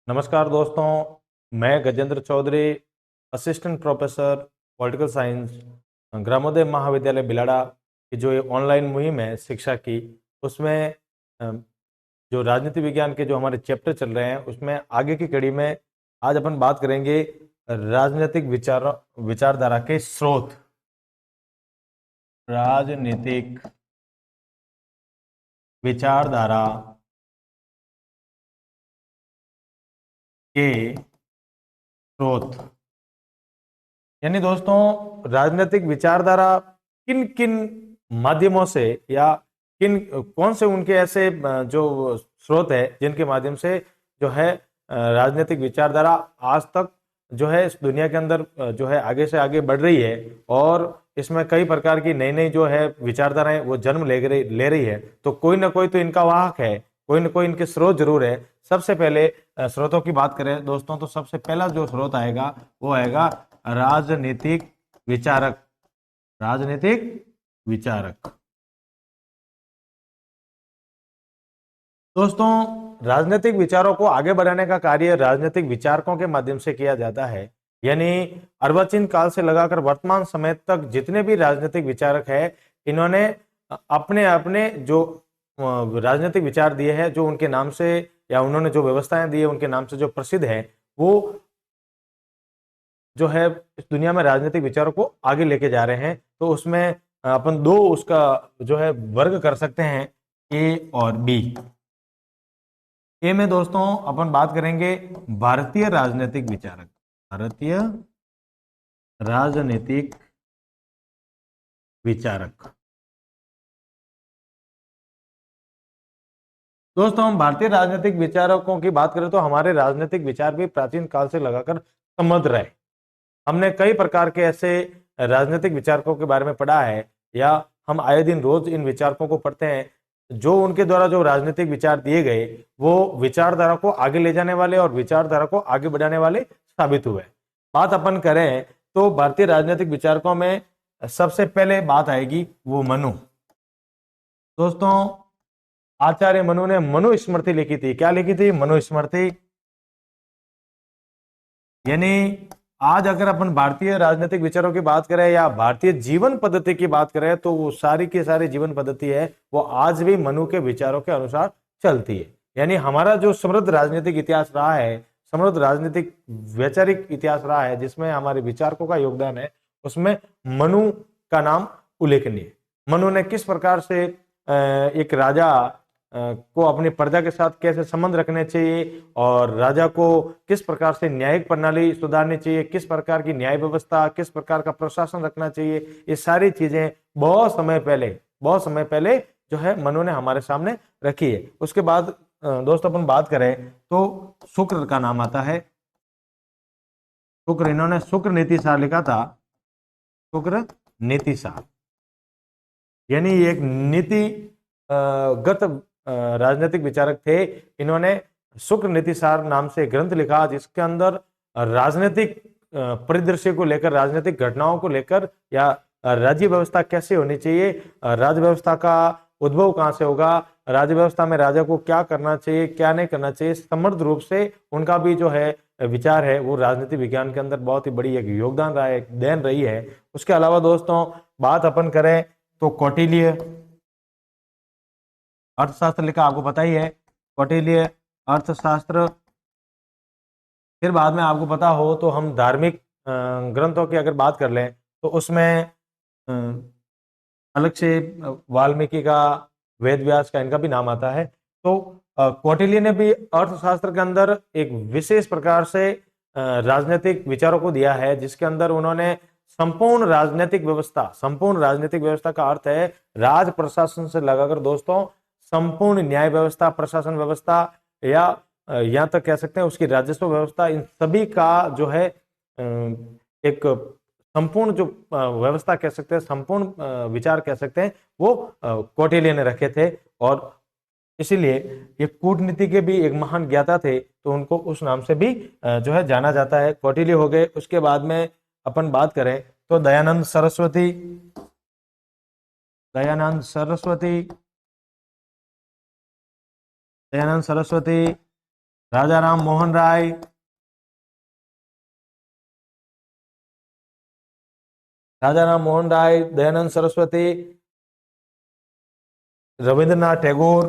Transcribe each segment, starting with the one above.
नमस्कार दोस्तों, मैं Gajendra Chaudhary, assistant professor political science, Gramodaya Mahavidyalaya Bilara की जो ये ऑनलाइन मुहिम है शिक्षा की, उसमें अ, जो राजनीति विज्ञान के जो हमारे चैप्टर चल रहे हैं उसमें आगे की कड़ी में आज अपन बात करेंगे राजनीतिक विचारधारा के स्रोत। राजनीतिक विचारधारा के स्रोत, यानी दोस्तों राजनीतिक विचारधारा किन किन माध्यमों से या किन कौन से उनके ऐसे जो स्रोत है जिनके माध्यम से जो है राजनीतिक विचारधारा आज तक जो है इस दुनिया के अंदर जो है आगे से आगे बढ़ रही है और इसमें कई प्रकार की नई नई जो है विचारधाराएं वो जन्म ले रही है। तो कोई ना कोई तो इनका वाहक है, कोई ना कोई इनके स्रोत जरूर है। सबसे पहले स्रोतों की बात करें दोस्तों तो सबसे पहला जो स्रोत आएगा वो आएगा राजनीतिक विचारक। राजनीतिक विचारक दोस्तों, राजनीतिक विचारों को आगे बढ़ाने का कार्य राजनीतिक विचारकों के माध्यम से किया जाता है। यानी अर्वाचीन काल से लगाकर वर्तमान समय तक जितने भी राजनीतिक विचारक हैं, इन्होंने अपने अपने जो राजनीतिक विचार दिए हैं, जो उनके नाम से या उन्होंने जो व्यवस्थाएं दी है उनके नाम से जो प्रसिद्ध है, वो जो है इस दुनिया में राजनीतिक विचारों को आगे लेके जा रहे हैं। तो उसमें अपन दो उसका जो है वर्ग कर सकते हैं, ए और बी। ए में दोस्तों अपन बात करेंगे भारतीय राजनीतिक विचारक। भारतीय राजनीतिक विचारक दोस्तों, हम भारतीय राजनीतिक विचारकों की बात करें तो हमारे राजनीतिक विचार भी प्राचीन काल से लगाकर समृद्ध रहे। हमने कई प्रकार के ऐसे राजनीतिक विचारकों के बारे में पढ़ा है या हम आए दिन रोज इन विचारकों को पढ़ते हैं। जो उनके द्वारा जो राजनीतिक विचार दिए गए वो विचारधारा को आगे ले जाने वाले और विचारधारा को आगे बढ़ाने वाले साबित हुए। बात अपन करें तो भारतीय राजनीतिक विचारकों में सबसे पहले बात आएगी वो मनु। दोस्तों, आचार्य मनु ने मनुस्मृति लिखी थी। क्या लिखी थी? मनुस्मृति। यानी आज अगर अपन भारतीय राजनीतिक विचारों की बात करें या भारतीय जीवन पद्धति की बात करें तो वो सारी की सारी जीवन पद्धति है वो आज भी मनु के विचारों के अनुसार चलती है। यानी हमारा जो समृद्ध राजनीतिक इतिहास रहा है, समृद्ध राजनीतिक वैचारिक इतिहास रहा है जिसमें हमारे विचारकों का योगदान है, उसमें मनु का नाम उल्लेखनीय। मनु ने किस प्रकार से एक राजा को अपनी प्रजा के साथ कैसे संबंध रखने चाहिए और राजा को किस प्रकार से न्यायिक प्रणाली सुधारनी चाहिए, किस प्रकार की न्याय व्यवस्था, किस प्रकार का प्रशासन रखना चाहिए, ये सारी चीजें बहुत समय पहले जो है मनु ने हमारे सामने रखी है। उसके बाद दोस्तों अपन बात करें तो शुक्र का नाम आता है। शुक्र, इन्होंने शुक्र नीति सार लिखा था। शुक्र नीति सार यानी एक नीति गत राजनीतिक विचारक थे। इन्होंने शुक्र नीति सार नाम से ग्रंथ लिखा जिसके अंदर राजनीतिक परिदृश्य को लेकर, राजनीतिक घटनाओं को लेकर या राज्य व्यवस्था कैसे होनी चाहिए, राज्य व्यवस्था का उद्भव कहां से होगा, राज्य व्यवस्था में राजा को क्या करना चाहिए क्या नहीं करना चाहिए, समृद्ध रूप से उनका भी जो है विचार है वो राजनीति विज्ञान के अंदर बहुत ही बड़ी एक योगदान रहा है, एक देन रही है। उसके अलावा दोस्तों बात अपन करें तो कौटिल्य, अर्थशास्त्र लिखा, आपको पता ही है कौटिल्य अर्थशास्त्र। फिर बाद में आपको पता हो तो हम धार्मिक ग्रंथों की अगर बात कर लें तो उसमें अलग से वाल्मीकि का, वेद व्यास का, इनका भी नाम आता है। तो कौटिल्य ने भी अर्थशास्त्र के अंदर एक विशेष प्रकार से राजनीतिक विचारों को दिया है जिसके अंदर उन्होंने संपूर्ण राजनीतिक व्यवस्था का अर्थ है राज प्रशासन से लगाकर दोस्तों संपूर्ण न्याय व्यवस्था, प्रशासन व्यवस्था या यहाँ तक कह सकते हैं उसकी राजस्व व्यवस्था, इन सभी का जो है एक संपूर्ण जो व्यवस्था कह सकते हैं, संपूर्ण विचार कह सकते हैं, वो कौटिल्य ने रखे थे। और इसीलिए ये कूटनीति के भी एक महान ज्ञाता थे, तो उनको उस नाम से भी जो है जाना जाता है। कौटिल्य हो गए। उसके बाद में अपन बात करें तो दयानंद सरस्वती। दयानंद सरस्वती राजा राम मोहन राय, राजा राम मोहन राय, दयानंद सरस्वती, रविंद्रनाथ टैगोर,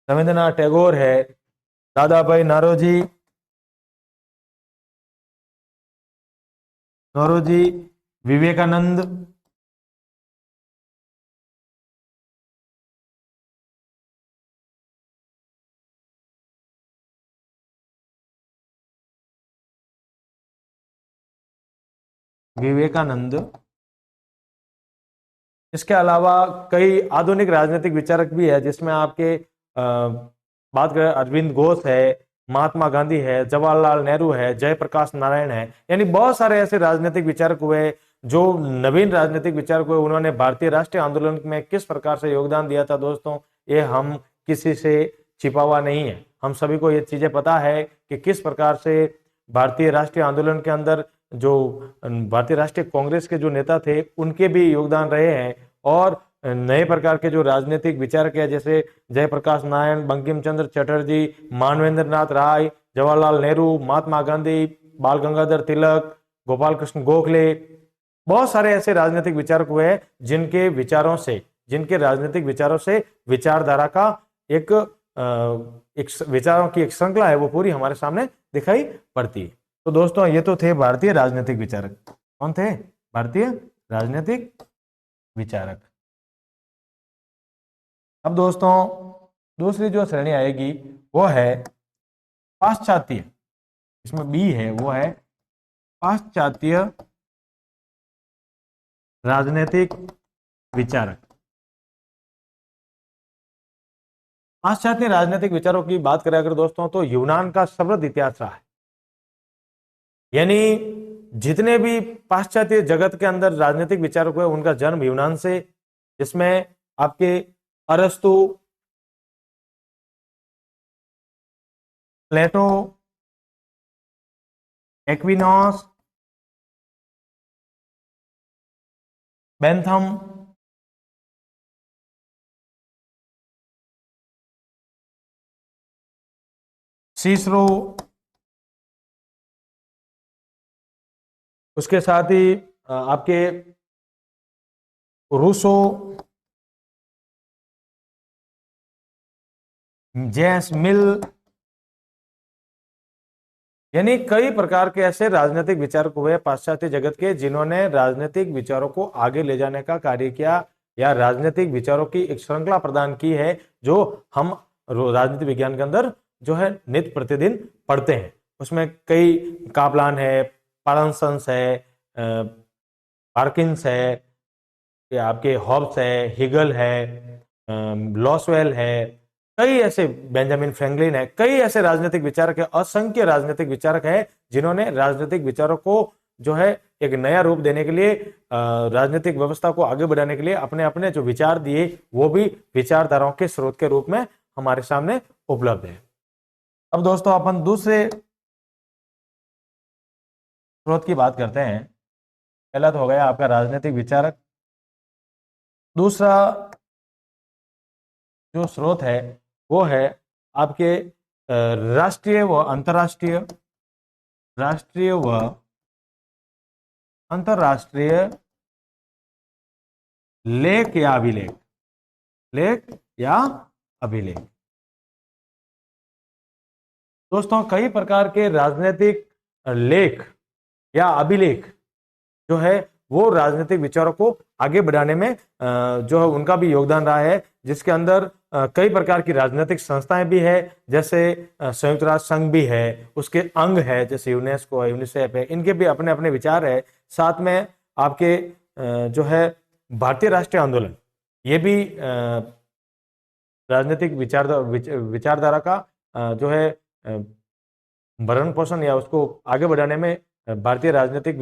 रविंद्रनाथ टैगोर है, दादा भाई नौरोजी, नौरोजी, विवेकानंद, विवेकानंद। इसके अलावा कई आधुनिक राजनीतिक विचारक भी है, जिसमें आपके बात करें अरविंद घोष है, महात्मा गांधी है, जवाहरलाल नेहरू है, जयप्रकाश नारायण है, यानी बहुत सारे ऐसे राजनीतिक विचारक हुए जो नवीन राजनीतिक विचारक हुए। उन्होंने भारतीय राष्ट्रीय आंदोलन में किस प्रकार से योगदान दिया था दोस्तों, ये हम किसी से छिपा हुआ नहीं है, हम सभी को ये चीजें पता है कि किस प्रकार से भारतीय राष्ट्रीय आंदोलन के अंदर जो भारतीय राष्ट्रीय कांग्रेस के जो नेता थे उनके भी योगदान रहे हैं, और नए प्रकार के जो राजनीतिक विचारक है जैसे जयप्रकाश नारायण, बंकिम चंद्र चटर्जी, मानवेंद्र नाथ राय, जवाहरलाल नेहरू, महात्मा गांधी, बाल गंगाधर तिलक, गोपाल कृष्ण गोखले, बहुत सारे ऐसे राजनीतिक विचारक हुए हैं जिनके विचारों से, जिनके राजनीतिक विचारों से विचारधारा का एक विचारों की एक श्रृंखला है वो पूरी हमारे सामने दिखाई पड़ती है। तो दोस्तों ये तो थे भारतीय राजनीतिक विचारक। कौन थे? भारतीय राजनीतिक विचारक। अब दोस्तों दूसरी जो श्रेणी आएगी वो है पाश्चात्य, इसमें बी है, वो है पाश्चात्य राजनीतिक विचारक। पाश्चात्य राजनीतिक विचारों की बात करें अगर दोस्तों, तो यूनान का समृद्ध इतिहास रहा है, यानी जितने भी पाश्चात्य जगत के अंदर राजनीतिक विचारक हुए उनका जन्म यूनान से, जिसमें आपके अरस्तु, प्लेटो, एक्विनोस, बेंथम, सीसरो, उसके साथ ही आपके रूसो, जेम्स मिल, यानी कई प्रकार के ऐसे राजनीतिक विचारक हुए पाश्चात्य जगत के जिन्होंने राजनीतिक विचारों को आगे ले जाने का कार्य किया, या राजनीतिक विचारों की एक श्रृंखला प्रदान की है जो हम राजनीति विज्ञान के अंदर जो है नित्य प्रतिदिन पढ़ते हैं। उसमें कई कापलान है, पारंसंस है, पार्किंस है, आपके हॉब्स है, हिगल है, लॉसवेल है, कई ऐसे, बेंजामिन फ्रैंकलिन है, कई ऐसे राजनीतिक विचारक है, असंख्य राजनीतिक विचारक है जिन्होंने राजनीतिक विचारों को जो है एक नया रूप देने के लिए, राजनीतिक व्यवस्था को आगे बढ़ाने के लिए अपने अपने जो विचार दिए वो भी विचारधाराओं के स्रोत के रूप में हमारे सामने उपलब्ध है। अब दोस्तों अपन दूसरे स्रोत की बात करते हैं। पहला तो हो गया आपका राजनीतिक विचारक, दूसरा जो स्रोत है वो है आपके राष्ट्रीय व अंतर्राष्ट्रीय, राष्ट्रीय व अंतर्राष्ट्रीय लेख या अभिलेख, लेख या अभिलेख। दोस्तों कई प्रकार के राजनीतिक लेख या अभिलेख जो है वो राजनीतिक विचारों को आगे बढ़ाने में जो है उनका भी योगदान रहा है, जिसके अंदर कई प्रकार की राजनीतिक संस्थाएं भी है, जैसे संयुक्त राष्ट्र संघ भी है, उसके अंग है जैसे यूनेस्को है, यूनिसेफ है, इनके भी अपने अपने विचार है। साथ में आपके जो है भारतीय राष्ट्रीय आंदोलन, ये भी राजनीतिक विचारधारा का जो है भरण पोषण या उसको आगे बढ़ाने में भारतीय राजनीतिक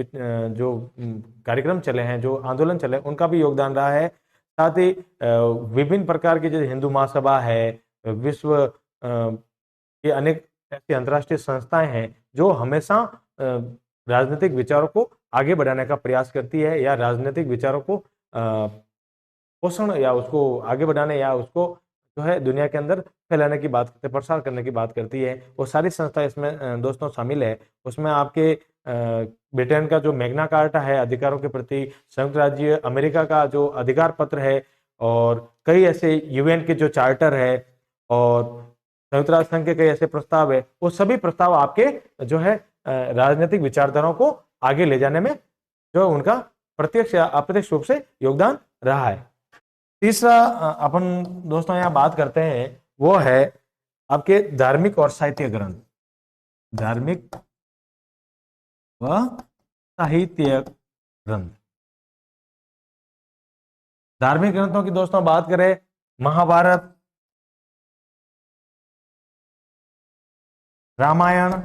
जो कार्यक्रम चले हैं, जो आंदोलन चले, उनका भी योगदान रहा है। साथ ही विभिन्न प्रकार की जैसे हिंदू महासभा है, विश्व के अनेक ऐसी अंतर्राष्ट्रीय संस्थाएं हैं जो हमेशा राजनीतिक विचारों को आगे बढ़ाने का प्रयास करती है, या राजनीतिक विचारों को पोषण या उसको आगे बढ़ाने या उसको जो है दुनिया के अंदर फैलाने की बात करते हैं, प्रसार करने की बात करती है। वो सारी संस्था इसमें दोस्तों शामिल है। उसमें आपके ब्रिटेन का जो मैग्ना कार्टा है अधिकारों के प्रति, संयुक्त राज्य अमेरिका का जो अधिकार पत्र है, और कई ऐसे यूएन के जो चार्टर है, और संयुक्त राष्ट्र संघ के कई ऐसे प्रस्ताव है, वो सभी प्रस्ताव आपके जो है राजनीतिक विचारधाराओं को आगे ले जाने में जो उनका प्रत्यक्ष या अप्रत्यक्ष रूप से योगदान रहा है। तीसरा अपन दोस्तों यहाँ बात करते हैं वो है आपके धार्मिक और साहित्य ग्रंथ। धार्मिक व साहित्य ग्रंथ। धार्मिक ग्रंथों की दोस्तों बात करें, महाभारत, रामायण,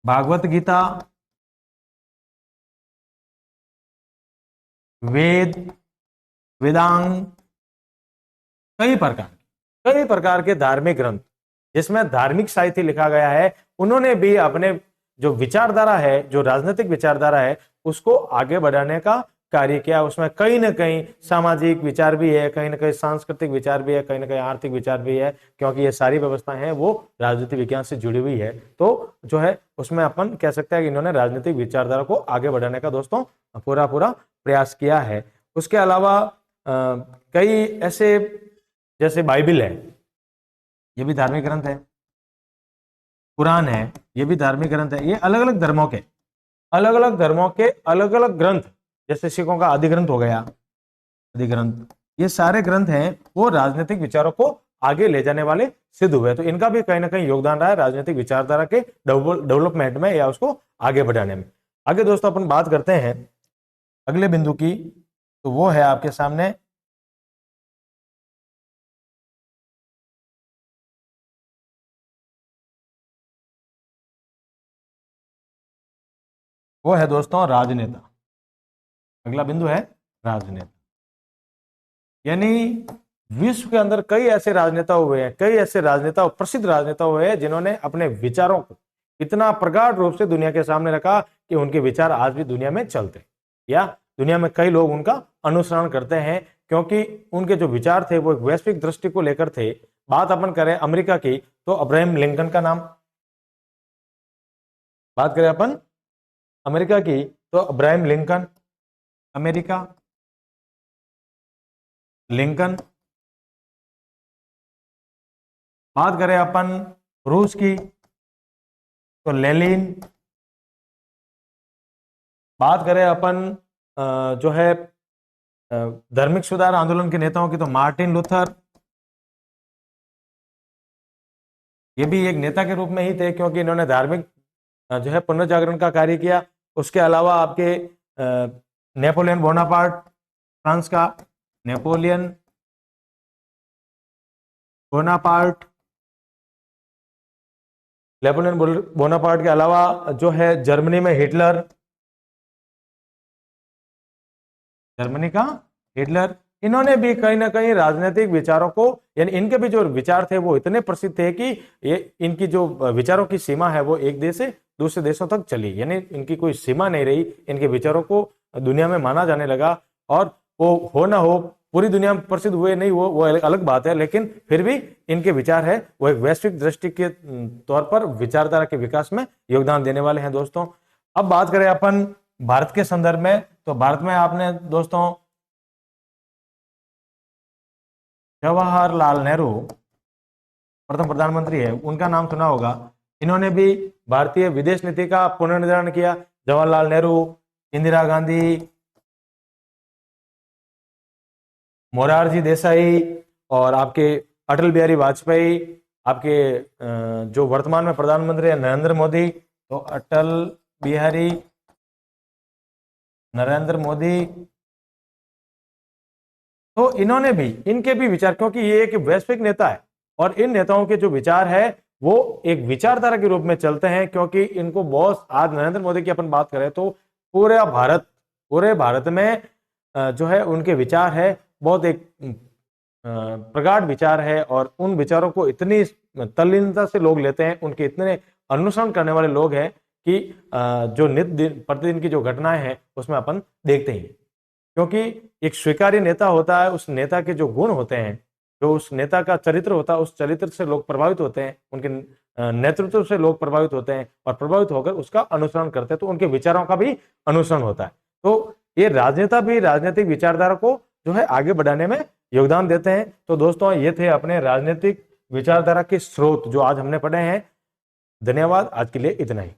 भागवत गीता, वेद, वेदांग, कई प्रकार के धार्मिक ग्रंथ जिसमें धार्मिक साहित्य लिखा गया है, उन्होंने भी अपने जो विचारधारा है, जो राजनीतिक विचारधारा है, उसको आगे बढ़ाने का कार्य किया। उसमें कहीं ना कहीं सामाजिक विचार भी है, कहीं ना कहीं सांस्कृतिक विचार भी है, कहीं ना कहीं आर्थिक विचार भी है, क्योंकि ये सारी व्यवस्थाएं हैं वो राजनीतिक विज्ञान से जुड़ी हुई है। तो जो है उसमें अपन कह सकते हैं कि इन्होंने राजनीतिक विचारधारा को आगे बढ़ाने का दोस्तों पूरा प्रयास किया है। उसके अलावा कई ऐसे, जैसे बाइबिल है, ये भी धार्मिक ग्रंथ है। कुरान है, ये भी धार्मिक ग्रंथ है। ये अलग अलग धर्मों के अलग अलग ग्रंथ, जैसे सिखों का आदि ग्रंथ हो गया, आदि ग्रंथ, ये सारे ग्रंथ हैं वो राजनीतिक विचारों को आगे ले जाने वाले सिद्ध हुए। तो इनका भी कहीं ना कहीं योगदान रहा है राजनीतिक विचारधारा के डेवलपमेंट में या उसको आगे बढ़ाने में। आगे दोस्तों अपन बात करते हैं अगले बिंदु की, तो वो है आपके सामने वो है दोस्तों राजनेता। अगला बिंदु है राजनेता। यानी विश्व के अंदर कई ऐसे राजनेता हुए हैं, कई ऐसे राजनेता, प्रसिद्ध राजनेता हुए हैं जिन्होंने अपने विचारों को इतना प्रगाढ़ रूप से दुनिया के सामने रखा कि उनके विचार आज भी दुनिया में चलते हैं, या दुनिया में कई लोग उनका अनुसरण करते हैं, क्योंकि उनके जो विचार थे वो एक वैश्विक दृष्टि को लेकर थे। बात अपन करें अमेरिका की, तो अब्राहम लिंकन का नाम, बात करें अपन अमेरिका की तो अब्राहम लिंकन, अमेरिका, लिंकन। बात करें अपन रूस की तो लेनिन। बात करें अपन जो है धार्मिक सुधार आंदोलन के नेताओं की तो मार्टिन लूथर, ये भी एक नेता के रूप में ही थे क्योंकि इन्होंने धार्मिक जो है पुनर्जागरण का कार्य किया। उसके अलावा आपके नेपोलियन बोनापार्ट, फ्रांस का नेपोलियन बोनापार्ट, नेपोलियन बोनापार्ट के अलावा जो है जर्मनी में हिटलर, जर्मनी का हिटलर, इन्होंने भी कहीं ना कहीं राजनीतिक विचारों को, यानी इनके भी जो विचार थे वो इतने प्रसिद्ध थे कि ये इनकी जो विचारों की सीमा है वो एक देश से दूसरे देशों तक चली, यानी इनकी कोई सीमा नहीं रही। इनके विचारों को दुनिया में माना जाने लगा, और वो हो ना हो पूरी दुनिया में प्रसिद्ध हुए नहीं वो अलग बात है, लेकिन फिर भी इनके विचार है वो एक वैश्विक दृष्टि के तौर पर विचारधारा के विकास में योगदान देने वाले हैं दोस्तों। अब बात करें अपन भारत के संदर्भ में, तो भारत में आपने दोस्तों जवाहरलाल नेहरू प्रथम प्रधानमंत्री है, उनका नाम सुना होगा। इन्होंने भी भारतीय विदेश नीति का पुनर्निर्माण किया। जवाहरलाल नेहरू, इंदिरा गांधी, मोरारजी देसाई, और आपके अटल बिहारी वाजपेयी, आपके जो वर्तमान में प्रधानमंत्री है नरेंद्र मोदी, तो अटल बिहारी नरेंद्र मोदी, तो इन्होंने भी, इनके भी विचार, क्योंकि ये एक वैश्विक नेता है और इन नेताओं के जो विचार है वो एक विचारधारा के रूप में चलते हैं, क्योंकि इनको बहुत, आज नरेंद्र मोदी की अपन बात करें तो पूरे भारत में जो है उनके विचार है बहुत एक प्रगाढ़ विचार है, और उन विचारों को इतनी तल्लीनता से लोग लेते हैं, उनके इतने अनुसरण करने वाले लोग हैं कि जो नित्य प्रतिदिन की जो घटनाएं हैं उसमें अपन देखते हैं। क्योंकि एक स्वीकार्य नेता होता है, उस नेता के जो गुण होते हैं, जो उस नेता का चरित्र होता है, उस चरित्र से लोग प्रभावित होते हैं, उनके नेतृत्व से लोग प्रभावित होते हैं और प्रभावित होकर उसका अनुसरण करते हैं, तो उनके विचारों का भी अनुसरण होता है। तो ये राजनेता भी राजनीतिक विचारधारा को जो है आगे बढ़ाने में योगदान देते हैं। तो दोस्तों, ये थे अपने राजनीतिक विचारधारा के स्रोत जो आज हमने पढ़े हैं। धन्यवाद, आज के लिए इतना ही।